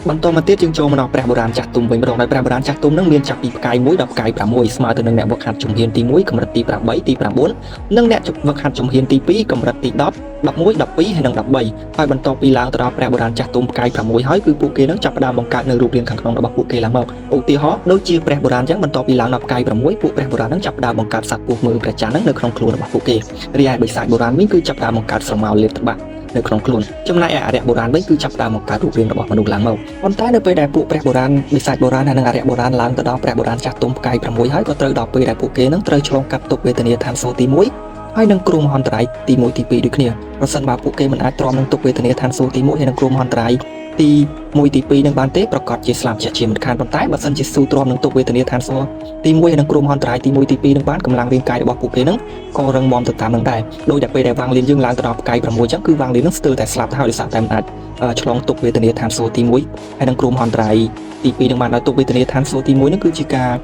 ងបន្តមកទៀតយើងចូលមកដល់ព្រះបុរាណចាស់ទុំវិញម្ដងដោយព្រះបុរាណចាស់ទុំនឹងមានចាប់ពីផ្កាយ1ដល់ផ្កាយ6ស្មើទៅនឹងអ្នកវឹកហាត់ជំហានទី1កម្រិតទី8ទី9និងអ្នកវឹកហាត់ជំហានទី2កម្រិតទី10 11 12ហើយនិង13ហើយបន្ទាប់ពីឡើងទៅដល់ព្រះបុរាណចាស់ទុំផ្កាយ6ហើយគឺពួកគេនឹងចាប់ផ្ដើមបង្កើតនៅរូបរាងខាងក្នុងរបស់ពួកគេឡើងមកឧទាហរណ៍ដូចជាព្រះបុរាណអញ្ចឹងបន្ទាប់ពីឡើងដល់ផ្កាយ6ពួកព្រះបុរាណនឹងចាប់ផ្ដើមបង្កើតសត្វពស់មើលព្រះច័ន្ទនឹងនៅក្នុងខ្លួនរបស់ពួកគេរីឯបិសាចបុរាណវិញគឺចាប់ផ្ដើមបង្កើតស្រមោលលាបត្បាក់នៅក្នុងខ្លួនចំណែកឯអរិយបុរាណវិញគឺចាប់ផ្ដើមបង្កើតរូបរាងរបស់មនុស្សឡើងមកប៉ុន្តែនៅពេលដែលពួកព្រះបុរាណបិសាចបុរាណនិងអរិយបុរាណឡើងទៅដល់ព្រះបុរាណចាស់ទុំផ្កាយ6ហើយក៏ត្រូវដល់ពេលដែលពួកគេនឹងត្រូវឆ្លងកាត់ទុក្ខវេទនាឋានសួគ៌ទី1ហើយនឹងគ្រោះមហន្តរាយទី1ទី2ដូចគ្នាប្រសិនបើពួកគេមិនអាចទ្រាំនឹងទុក្ខវេទនាឋានសួគ៌ទី1ហើយនឹងគ្រោះមហន្តរាយទី1ទី2នឹងបានទេប្រកាសជាស្លាប់ជាមិនខានប៉ុន្តែបើសិនជាស៊ូទ្រាំនឹងទុក្ខវេទនាឋានសួគ៌ទី1ហើយនឹងគ្រោះមហន្តរាយទី1ទី2នឹងបានកម្លាំងរាងកាយរបស់ពួកគេនឹងក៏រឹងមាំទៅតាមនឹងដែរដោយតែពេលដែលវាងលៀនយើងឡើងទៅដល់ផ្កាយ6អញ្ចឹងគឺវាងលៀននឹងស្ទើរតែស្លាប់ហើយដោយសារតែមិនអាចឆ្លងទុក្ខវេទនាឋានសួគ៌ទី1ហើយនឹងគ្រោះមហន្តរាយទី2នឹងបានដោយទុក្ខវេទនាឋានសួគ៌ទី1នឹងគឺជាការ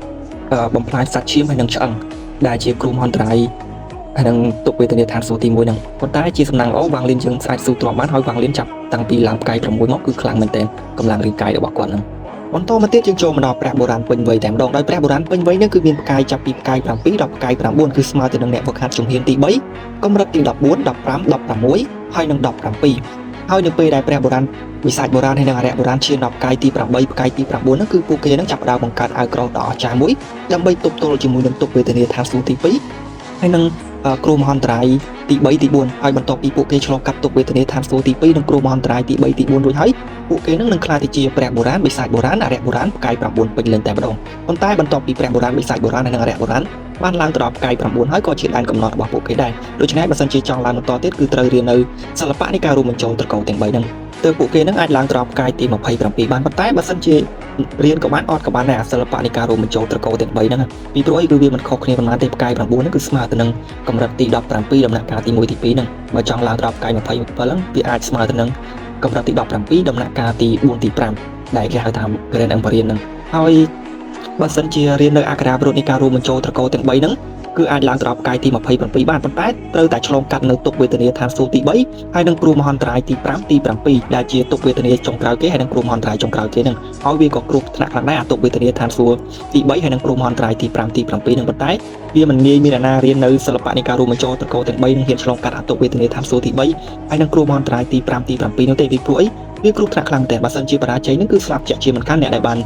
បំផ្លាញសាច់ឈាមហើយនឹងឆ្អឹងដែលជាគ្រោះមហន្តរាយហើយនឹងទុក្ខវេទនាឋានសួគ៌ទី1ហ្នឹងប៉ុន្តែជាសំណាងល្អវាងលៀនយើងអាចស៊ូទ្រាំបានហើយវាងលៀនចាប់តាំងពីឡើងផ្កាយ6មកគឺខ្លាំងមែនទែនកម្លាំងរាងកាយរបស់គាត់ហ្នឹងបន្តមកទៀតយើងចូលមកដល់ព្រះបុរាណពេញវ័យតែម្ដងដោយព្រះបុរាណពេញវ័យនេះគឺមានផ្កាយចាប់ពីផ្កាយ7ដល់ផ្កាយ9គឺស្មើទៅនឹងអ្នកវឹកហាត់ជំហានទី3កម្រិតទី14 15 16ហើយនិង17ហើយនៅពេលដែលព្រះបុរាណវិសាចបុរាណហើយនិងអរិយបុរាណឈានដល់ផ្កាយទី8ផ្កាយទី9ហ្នឹងគឺពួកគេនឹងចាប់ផ្ដើមបង្កើតអាវក្រោះដ៏អស្ចារ្យមួយដើម្បីទប់ទល់ជាមួយនឹងទុក្ខវេទនាឋានសួគ៌ទី2ហើយនឹងគ្រោះមហន្តរាយទី3ទី4ហើយបន្ទាប់ពីពួកគេឆ្លងកាត់ទុក្ខវេទនាឋានសួគ៌ទី2និងគ្រោះមហន្តរាយទី3ទី4រួចហើយពួកគេនឹងក្លាយទៅជាព្រះបុរាណបិសាចបុរាណអរិយបុរាណផ្កាយ9ពេញលេញតែម្ដងប៉ុន្តែបន្ទាប់ពីព្រះបុរាណបិសាចបុរាណនិងអរិយបុរាណបានឡើងទៅដល់ផ្កាយ9ហើយក៏ជាដែនកំណត់របស់ពួកគេដែរដូច្នេះបើសិនជាចង់ឡើងបន្តទៀតគឺត្រូវរៀននៅសិល្បៈនៃការរួមបញ្ចូលត្រកូលទាំង3ហ្នឹងទើបពួកគេនឹងអាចឡើងទៅដល់ផ្កាយទី27បានប៉ុន្តែបើសិនជារៀនក៏បានអត់ក៏បានដែរអាសិល្បៈនៃការរួមបញ្ចូលត្រកូលទាំង3ហ្នឹងពីព្រោះអីគឺវាមិនខុសគ្នាប៉ុន្មានទេផ្កាយ9ហ្នឹងគឺស្មើទៅនឹងកម្រិតទី17ដំណាក់កាលទី1ទី2ហ្នឹងបើចង់ឡើងទៅដល់ផ្កាយ27ហ្នឹងវាអាចស្មើទៅនឹងកម្រិតទី17ដំណាក់កាលទី4ទី5ដែលគេហៅថា Grand Empyrean ហ្នឹងហើយបើសិនជារៀននៅអក្ខរាវិរុទ្ធនៃការរួមបញ្ចូលត្រកូលទាំង3ហ្នឹង គឺអាចឡើងទៅដល់ផ្កាយទី27បានប៉ុន្តែត្រូវតែឆ្លងកាត់នៅទុក្ខវេទនាឋានសួគ៌ទី3ហើយនឹងគ្រោះមហន្តរាយទី5ទី7ដែលជាទុក្ខវេទនាចុងក្រោយគេហើយនឹងគ្រោះមហន្តរាយចុងក្រោយគេនឹងហើយវាក៏គ្រោះថ្នាក់ខ្លាំងដែរអាទុក្ខវេទនាឋានសួគ៌ទី3ហើយនឹងគ្រោះមហន្តរាយទី5ទី7នឹងប៉ុន្តែវាមិនងាយមានអ្នកណារៀននៅសិល្បៈនៃការរួមបញ្ចូលត្រកូលទាំង3នឹងហ៊ានឆ្លងកាត់អាទុក្ខវេទនាឋានសួគ៌ទី3ហើយនឹងគ្រោះមហន្តរាយទី5ទី7នោះទេពីព្រោះអីវាគ្រោះថ្នាក់ខ្លាំងតែបើសិនជាបរាជ័យនឹងគឺស្លាប់ជាក់ជាមិនខានអ្នកដែលបាន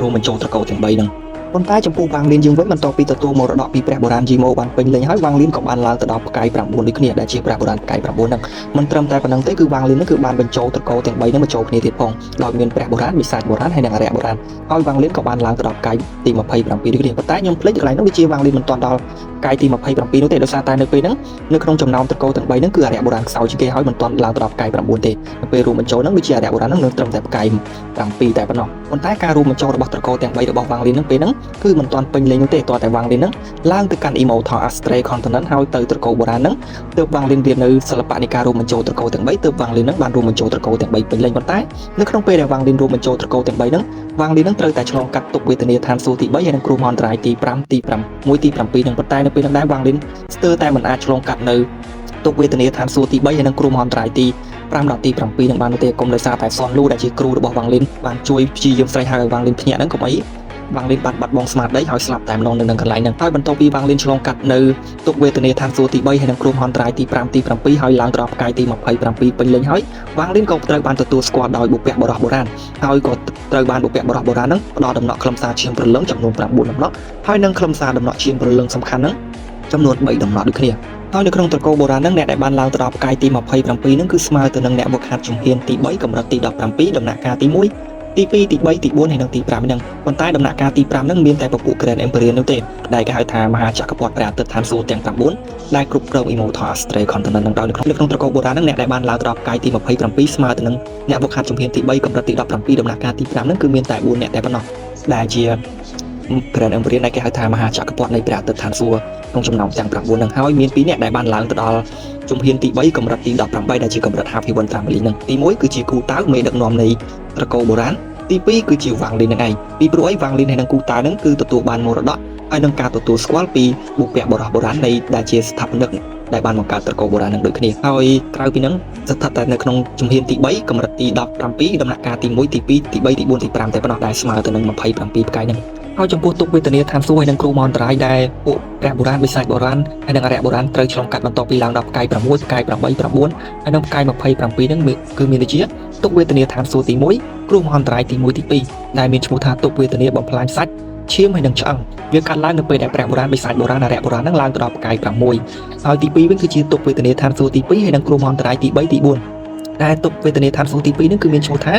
រួមបញ្ចូលត្រកូលទាំង3នឹងប៉ុន្តែចំពោះវាងលៀនយើងវិញបន្ទាប់ពីទទួលមរតកពីព្រះបុរាណជីម៉ូបានពេញលេញហើយវាងលៀនក៏បានឡើងទៅដល់ផ្កាយ9ដូចគ្នាដែលជាព្រះបុរាណផ្កាយ9ហ្នឹងមិនត្រឹមតែប៉ុណ្្នឹងទេគឺវាងលៀនហ្នឹងគឺបានបញ្ចូលត្រកូលទាំង3ហ្នឹងបញ្ចូលគ្នាទៀតផងដោយមានព្រះបុរាណវិសាចបុរាណហើយនិងអរិយបុរាណហើយវាងលៀនក៏បានឡើងទៅដល់ផ្កាយទី27ដូចគ្នាប៉ុន្តែខ្ញុំភ្លេចកន្លែងហ្នឹងវាជាវាងលៀនមិនទាន់ដល់ផ្កាយទី27នោះទេដោយសារតែនៅពេលហ្នឹងនៅក្នុងចំណោមត្រកូលទាំង3ហ្នឹងគឺអរិយបុរាណខ្សោយជាងគេហើយមិនទាន់ឡើងទៅដល់ផ្កាយ9ទេនៅពេលរួមបញ្ចូលហ្នឹងវាជាអរិយបុរាណហ្នឹងនៅត្រឹមតែផ្កាយ7តែប៉ុណ្ណោះប៉ុន្តែការរួមបញ្ចូលរបស់ត្រកូលទាំង3របស់វាងលៀនហ្នឹងពេលហ្នឹងគឺមិនទាន់ពេញលេញនោះទេតើតែវាងលៀនហ្នឹងឡើងទៅកាន់ Immortal Astray Continent ហើយទៅត្រកូលបុរាណហ្នឹងទើបវាងលៀនរៀននៅសិល្បៈនៃការរួមបញ្ចូលត្រកូលទាំង3ទើបវាងលៀនហ្នឹងបានរួមបញ្ចូលត្រកូលទាំង3ពេញលេញប៉ុន្តែនៅក្នុងពេលដែលវាងលៀនរួមបញ្ចូលត្រកូលទាំង3ហ្នឹងវាងលៀនហ្នឹងត្រូវតែឆ្លងកាត់ទុក្ខវេទនាឋានសួគ៌ទី3ហើយនិងគ្រោះមហន្តរាយទី5ទី6ទី7ហ្នឹងប៉ុន្តែនៅពេលហ្នឹងដែរវាងលៀនស្ទើរតែមិនអាចឆ្លងកាត់នៅទុក្ខវេទនាឋានសួគ៌ទី3ហើយនិងគ្រោះមហន្តរាយទី5ដល់ទី7នឹងបានទេគុំដោយសារតែសនលូដែលជាគ្រូរបស់វាងលៀនបានជួយព្យាយាមស្រីហើយវាងលៀនភ្ញាក់ហ្នឹងកុំអីវាងលៀនបាត់បង់ស្មារតីហើយស្លាប់តែម្ដងនៅនឹងកន្លែងហ្នឹងហើយបន្ទាប់ពីវាងលៀនឆ្លងកាត់នៅទុក្ខវេទនាឋានសួគ៌ទី3ហើយនិងគ្រោះមហន្តរាយទី5ទី7ហើយឡើងដល់ផ្កាយទី27ពេញលេញហើយវាងលៀនក៏ត្រូវបានទទួលស្គាល់ដោយបុព្វបុរសបុរាណហើយក៏ត្រូវបានបុព្វបុរសបុរាណហ្នឹងផ្ដល់ដំណក់ខ្លឹមសារឈាមព្រលឹងចំនួន9ដំណក់ហើយនិងខ្លឹមសារដំណក់ឈាមព្រលឹងសំខាន់ហ្នឹងចំនួន3ដំណក់ដូចគ្នាហើយនៅក្នុងត្រកូលបុរាណហ្នឹងអ្នកដែលបានឡើងទៅដល់ផ្កាយទី27ហ្នឹងគឺស្មើទៅនឹងអ្នកវឹកហាត់ជំហានទី3កម្រិតទី17ដំណាក់កាលទី1ទី2ទី3ទី4ហើយនិងទី5ហ្នឹងប៉ុន្តែដំណាក់កាលទី5ហ្នឹងមានតែពពួក Grand Emperor នោះទេដែលគេហៅថាមហាចក្រពត្តិព្រះអាទិត្យឋានសួគ៌ទាំង9ដែលគ្រប់គ្រង Immortal Astray Continent ហ្នឹងដោយនៅក្នុងត្រកូលបុរាណហ្នឹងអ្នកដែលបានឡើងទៅដល់ផ្កាយទី27ស្មើទៅនឹងអ្នកវឹកហាត់ជំហានទី3កម្រិតទី17ដំណាក់កាលទី5ហ្នឹងគឺមានតែ4អ្នកតែប៉ុណ្ណោះដែលជា Grand Emperor ដែលគេហៅថាមហាចក្រពត្តិនៃព្រះអាទិត្យឋានសួគ៌ក្នុងចំណោមទាំង9ហ្នឹងហើយមាន2អ្នកដែលបានឡើងទៅដល់ជំហានទី3កម្រិតទី18ដែលជាកម្រិត Happy One Family ហ្នឹងទី1គឺជាគូតៅមេដឹកនាំនៃត្រកូលបុរាណទី2គឺជាវាងលៀនហ្នឹងឯងពីព្រោះអីវាងលៀនហើយនឹងគូតៅហ្នឹងគឺទទួលបានមរតកហើយនឹងការទទួលស្គាល់ពីបុព្វបុរសបុរាណនៃដែលជាស្ថាបនិកដែលបានបង្កើតត្រកូលបុរាណនឹងដូចគ្នាហើយក្រៅពីហ្នឹងស្ថិតតែនៅក្នុងជំហានទី3កម្រិតទី17ដំណាក់កាលទី1ទី2ទី3ទី4ទី5តែប៉ុណ្ណោះដែលស្មើទៅនឹង27ផ្កាយហ្នឹងហើយចំពោះទុក្ខវេទនាឋានសួគ៌ហើយនឹងគ្រោះមហន្តរាយដែលពួកព្រះបុរាណវិសាចបុរាណហើយនិងអរិយបុរាណត្រូវឆ្លងកាត់បន្ទាប់ពីឡើងដល់ផ្កាយ6ផ្កាយ8 9ហើយនិងផ្កាយ27ហ្នឹងគឺមានដូចជាទុក្ខវេទនាឋានសួគ៌ទី1គ្រោះមហន្តរាយទី1ទី2ដែលមានឈ្មោះថាទុក្ខវេទនាបំផ្លាញសាច់ឈាមហើយនឹងឆ្អឹងវាកើតឡើងនៅពេលដែលព្រះបុរាណវិសាចបុរាណអរិយបុរាណហ្នឹងឡើងទៅដល់ផ្កាយ6ហើយទី2វិញគឺជាទុក្ខវេទនាឋានសួគ៌ទី2ហើយនិងគ្រោះមហន្តរាយទី3ទី4ដែលទុក្ខវេទនាឋានសួគ៌ទី2ហ្នឹងគឺមានឈ្មោះថា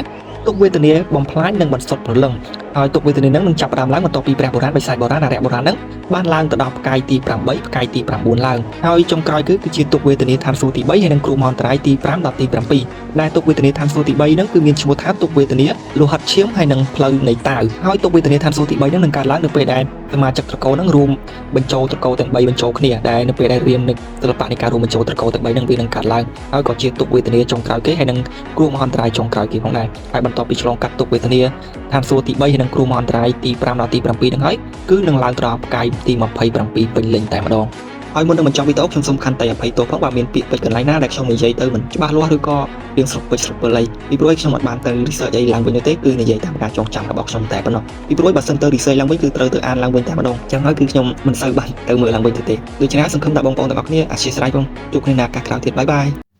ទុក្ខវេទនាបំផ្លាញនិងបន្សុទ្ធព្រលឹងហើយទុក្ខវេទនាហ្នឹងនឹងចាប់ផ្ដើមឡើងបន្ទាប់ពីព្រះបុរាណវិសាចបុរាណអរិយបុរាណហ្នឹងបានឡើងទៅដល់ផ្កាយទី8ផ្កាយទី9ឡើងហើយចុងក្រោយគឺជាទុក្ខវេទនាឋានសួគ៌ទី3ហើយនិងគ្រោះមហន្តរាយទី5ដល់ទី7ដែលទុក្ខវេទនាឋានសួគ៌ទី3ហ្នឹងគឺមានឈ្មោះថាទុក្ខវេទនាលោហិតឈាមហើយនិងផ្លូវនៃតាវហើយទុក្ខវេទនាឋានសួគ៌ទី3ហ្នឹងនឹងកើតឡើងនៅពេលដែលសមាជិកត្រកូលហ្នឹងរួមបញ្ចូលត្រកូលទាំង3បញ្ចូលគ្នាដែលនៅពេលដែលរៀននៅសិល្បៈនៃការរួមបញ្ចូលត្រកូលទាំង3ហ្នឹងវានឹងកើតឡើងហើយក៏ជាទុក្ខវេទនាចុងក្រោយគេហើយនិងគ្រោះមហន្តរាយចុងក្រោយគេផងដែរហើយបន្ទាប់ពីឆ្លងកាត់ទុក្ខវេទនាឋានសួគ៌ទី3ហើយនិងគ្រោះមហន្តរាយទី5ដល់ទី7ហ្នឹងហើយគឺនឹងឡើងទៅដល់ផ្កាយទី27ពេញលេញតែម្ដងហើយមុននឹងបញ្ចប់វីដេអូខ្ញុំសូមខន្តីអភ័យទោសផងបើមានពាក្យពេចន៍កន្លែងណាដែលខ្ញុំនិយាយទៅមិនច្បាស់លាស់ឬក៏រៀងស្រុកពេចន៍ស្រុកពិលអីពីព្រោះខ្ញុំអត់បានទៅ research អីឡើងវិញទេគឺនិយាយតាមការចងចាំរបស់ខ្ញុំតែប៉ុណ្ណោះពីព្រោះបើសិនទៅ research ឡើងវិញគឺត្រូវទៅអានឡើងវិញតែម្ដងចឹងហើយគឺខ្ញុំមិនសូវបានទៅមើលឡើងវិញទេដូច្នេះសង្ឃឹមថាបងប្អូនទាំងអស់គ្នាអធិស្ឋានផងជួបគ្នាឱកាសក្រោយទៀតបាយបាយ